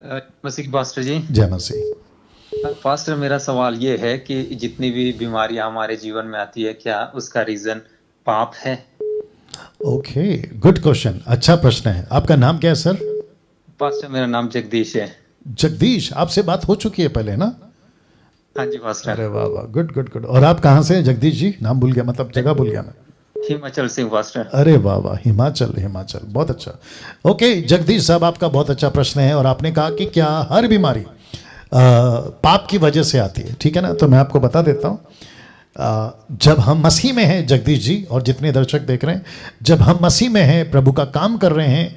मसीह pastor जी। जय मसीह। Pastor, मेरा सवाल ये है कि जितनी भी बीमारियां हमारे जीवन में आती है, क्या उसका रीजन पाप है? ओके, गुड क्वेश्चन, अच्छा प्रश्न है। आपका नाम क्या है सर? पास्टर, मेरा नाम जगदीश है। जगदीश, आपसे बात हो चुकी है पहले ना? हाँ जी पास्टर। अरे वाह वाह, गुड गुड गुड। और आप कहाँ से हैं जगदीश जी? नाम भूल गया, मतलब जगह भूल गया मैं। हिमाचल से हूँ पास्टर। अरे वाह वाह, हिमाचल, हिमाचल, बहुत अच्छा। ओके जगदीश साहब, आपका बहुत अच्छा प्रश्न है। और आपने कहा कि क्या हर बीमारी पाप की वजह से आती है, ठीक है ना? तो मैं आपको बता देता हूँ। जब हम मसीह में हैं जगदीश जी, और जितने दर्शक देख रहे हैं, जब हम मसीह में हैं, प्रभु का काम कर रहे हैं,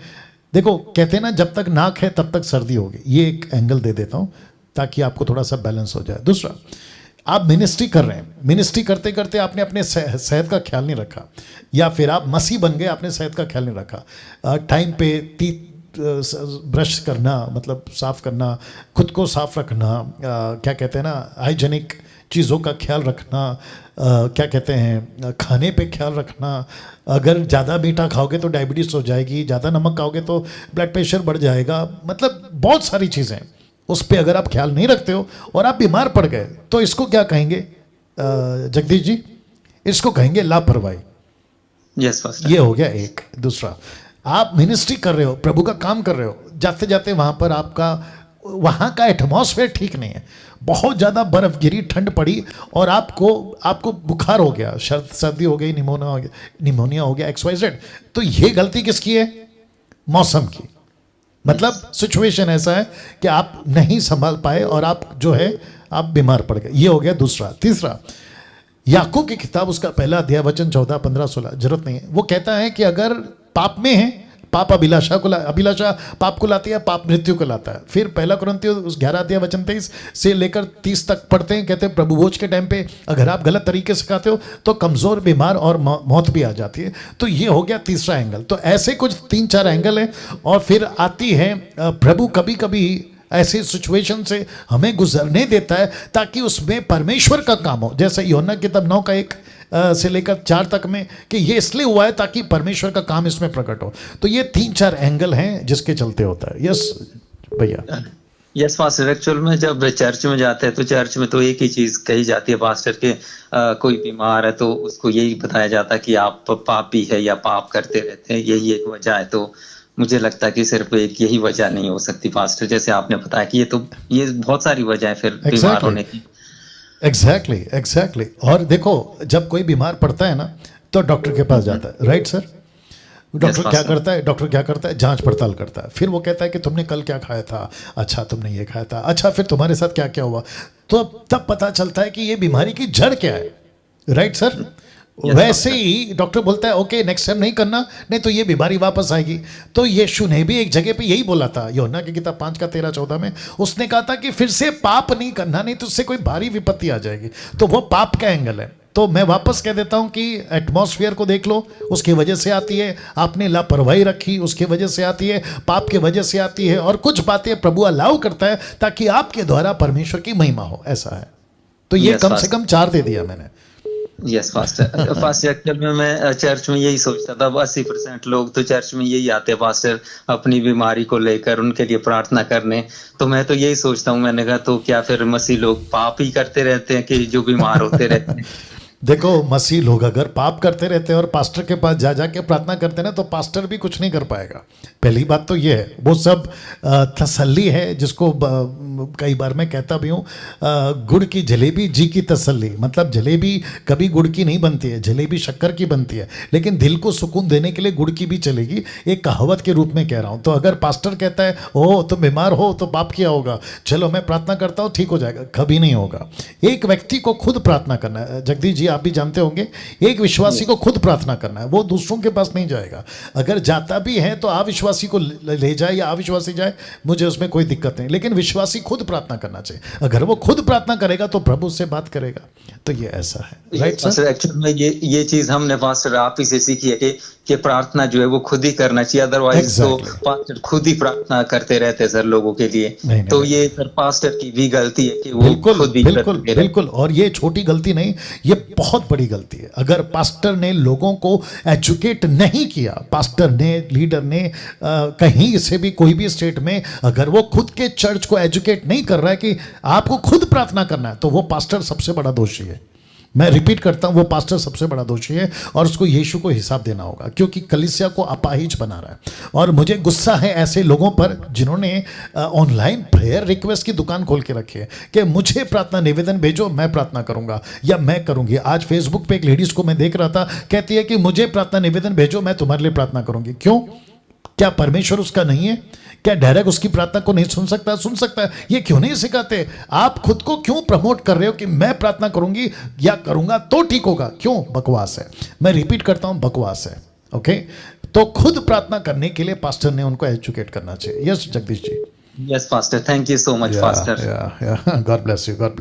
देखो कहते हैं ना, जब तक नाक है तब तक सर्दी होगी। ये एक एंगल दे देता हूँ ताकि आपको थोड़ा सा बैलेंस हो जाए। दूसरा, आप मिनिस्ट्री कर रहे हैं, मिनिस्ट्री करते करते आपने अपने सेहत का ख्याल नहीं रखा, या फिर आप मसीह बन गए, आपने सेहत का ख्याल नहीं रखा। टाइम पे टीथ ब्रश करना, मतलब साफ करना, खुद को साफ रखना, क्या कहते हैं ना, हाइजेनिक चीज़ों का ख्याल रखना, क्या कहते हैं, खाने पे ख्याल रखना। अगर ज़्यादा मीठा खाओगे तो डायबिटीज़ हो जाएगी, ज़्यादा नमक खाओगे तो ब्लड प्रेशर बढ़ जाएगा, मतलब बहुत सारी चीज़ें। उस पर अगर आप ख्याल नहीं रखते हो और आप बीमार पड़ गए, तो इसको क्या कहेंगे जगदीश जी? इसको कहेंगे लापरवाही। Yes pastor. ये हो गया एक। दूसरा, आप मिनिस्ट्री कर रहे हो, प्रभु का काम कर रहे हो, जाते जाते वहाँ पर आपका, वहाँ का एटमॉस्फेयर ठीक नहीं है, बहुत ज़्यादा बर्फ़ गिरी, ठंड पड़ी, और आपको बुखार हो गया, सर्दी हो गई, निमोनिया हो गया, XYZ। तो ये गलती किसकी है? मौसम की। मतलब सिचुएशन ऐसा है कि आप नहीं संभाल पाए और आप जो है, आप बीमार पड़ गए। ये हो गया दूसरा। तीसरा, याकूब की किताब, उसका पहला अध्याय, वचन 14, 15, 16, जरूरत नहीं है, वो कहता है कि अगर पाप में है, पाप अभिलाषा पाप को लाती है, पाप मृत्यु को लाता है। फिर पहला कुरिन्थियों उस 11 अध्याय वचन 23 से लेकर 30 तक पढ़ते हैं, कहते हैं प्रभु भोज के टाइम पे अगर आप गलत तरीके से खाते हो तो कमज़ोर, बीमार और मौत भी आ जाती है। तो ये हो गया तीसरा एंगल। तो ऐसे कुछ 3-4 एंगल हैं। और फिर आती है, प्रभु कभी कभी ऐसे सिचुएशन से हमें गुजरने देता है ताकि उसमें परमेश्वर का काम हो। जैसे यूहन्ना की किताब 9:1 से लेकर 4 तक में, कि ये इसलिए हुआ है ताकि परमेश्वर का काम इसमें प्रकट हो। तो ये 3-4 एंगल हैं जिसके चलते होता है। यस भैया। यस पास्टर, एक्चुअल में जब चर्च में जाते हैं तो चर्च में तो एक ही चीज कही जाती है पास्टर के, कोई बीमार है तो उसको यही बताया जाता है कि आप पापी है या पाप करते रहते हैं, यही एक वजह है। तो मुझे लगता है कि सिर्फ एक यही वजह नहीं हो सकती पास्टर, जैसे आपने बताया कि ये बहुत सारी वजह है फिर बीमार होने की। एग्जैक्टली। और देखो, जब कोई बीमार पड़ता है ना, तो डॉक्टर के पास जाता है, राइट सर? डॉक्टर क्या करता है? जांच पड़ताल करता है। फिर वो कहता है कि तुमने कल क्या खाया था, अच्छा तुमने ये खाया था, अच्छा फिर तुम्हारे साथ क्या क्या हुआ। तो तब पता चलता है कि ये बीमारी की जड़ क्या है, राइट सर? वैसे ही डॉक्टर बोलता है ओके नेक्स्ट टाइम नहीं करना, नहीं तो ये बीमारी वापस आएगी। तो यीशु ने भी एक जगह पे यही बोला था, यूहन्ना की किताब 5:13-14 में उसने कहा था कि फिर से पाप नहीं करना, नहीं तो उससे कोई भारी विपत्ति आ जाएगी। तो वो पाप का एंगल है। तो मैं वापस कह देता हूं कि एटमॉस्फेयर को देख लो, उसकी वजह से आती है। आपने लापरवाही रखी, उसकी वजह से आती है। पाप की वजह से आती है। और कुछ बातें प्रभु अलाउ करता है ताकि आपके द्वारा परमेश्वर की महिमा हो, ऐसा है। तो ये कम से कम 4 दे दिया मैंने। Yes pastor. पास्टर एक्चुअल में मैं चर्च में यही सोचता था, 80% लोग तो चर्च में यही आते हैं पास्टर अपनी बीमारी को लेकर उनके लिए प्रार्थना करने। तो मैं तो यही सोचता हूँ, मैंने कहा तो क्या फिर मसीह लोग पाप ही करते रहते हैं कि जो बीमार होते रहते हैं? देखो, मसीह लोग अगर पाप करते रहते हैं और पास्टर के पास जा जाके प्रार्थना करते हैं ना, तो पास्टर भी कुछ नहीं कर पाएगा। पहली बात तो ये है, वो सब तसल्ली है, जिसको कई बार मैं कहता भी हूँ, गुड़ की जलेबी जी की तसल्ली। मतलब जलेबी कभी गुड़ की नहीं बनती है, जलेबी शक्कर की बनती है, लेकिन दिल को सुकून देने के लिए गुड़ की भी चलेगी। एक कहावत के रूप में कह रहा हूँ। तो अगर पास्टर कहता है ओ तुम बीमार हो तो पाप किया होगा, चलो मैं प्रार्थना करता हूँ ठीक हो जाएगा, कभी नहीं होगा। एक व्यक्ति को खुद प्रार्थना करना है। जगदीश जी आप भी जानते होंगे, एक विश्वासी को खुद प्रार्थना करना है, वो दूसरों के पास नहीं जाएगा। अगर जाता भी है तो अविश्वासी को ले जाए या अविश्वासी जाए, मुझे उसमें कोई दिक्कत नहीं, लेकिन विश्वासी खुद प्रार्थना करना चाहिए। अगर वो खुद प्रार्थना करेगा तो प्रभु से बात करेगा। तो ये ऐसा है, राइट सर? एक्चुअली में ये चीज हमने पास्टर आप ही से सीखी है कि कि प्रार्थना जो है वो खुद ही करना चाहिए, अदरवाइज तो Exactly. पास्टर खुद ही प्रार्थना करते रहते हैं सर लोगों के लिए। नहीं, तो नहीं। ये सर पास्टर की भी गलती है कि वो बिल्कुल खुद ही बिल्कुल करते रहते बिल्कुल, और ये छोटी गलती नहीं, ये बहुत बड़ी गलती है। अगर पास्टर ने लोगों को एजुकेट नहीं किया, पास्टर ने, लीडर ने, कहीं से भी कोई भी स्टेट में अगर वो खुद के चर्च को एजुकेट नहीं कर रहा है कि आपको खुद प्रार्थना करना है, तो वो पास्टर सबसे बड़ा दोषी है। मैं रिपीट करता हूं, वो पास्टर सबसे बड़ा दोषी है और उसको यीशु को हिसाब देना होगा, क्योंकि कलीसिया को अपाहिज बना रहा है। और मुझे गुस्सा है ऐसे लोगों पर जिन्होंने ऑनलाइन प्रेयर रिक्वेस्ट की दुकान खोल के रखी है कि मुझे प्रार्थना निवेदन भेजो, मैं प्रार्थना करूंगा या मैं करूंगी। आज फेसबुक पे एक लेडीज को मैं देख रहा था, कहती है कि मुझे प्रार्थना निवेदन भेजो, मैं तुम्हारे लिए प्रार्थना करूंगी। क्यों? क्या परमेश्वर उसका नहीं है? क्या डायरेक्ट उसकी प्रार्थना को नहीं सुन सकता? सुन सकता है। ये क्यों नहीं सिखाते? आप खुद को क्यों प्रमोट कर रहे हो कि मैं प्रार्थना करूंगी या करूंगा तो ठीक होगा? क्यों? बकवास है। मैं रिपीट करता हूं, बकवास है। ओके, तो खुद प्रार्थना करने के लिए पास्टर ने उनको एजुकेट करना चाहिए। यस जगदीश जी। हैं। Yes pastor, thank you so much pastor. God bless you, God bless.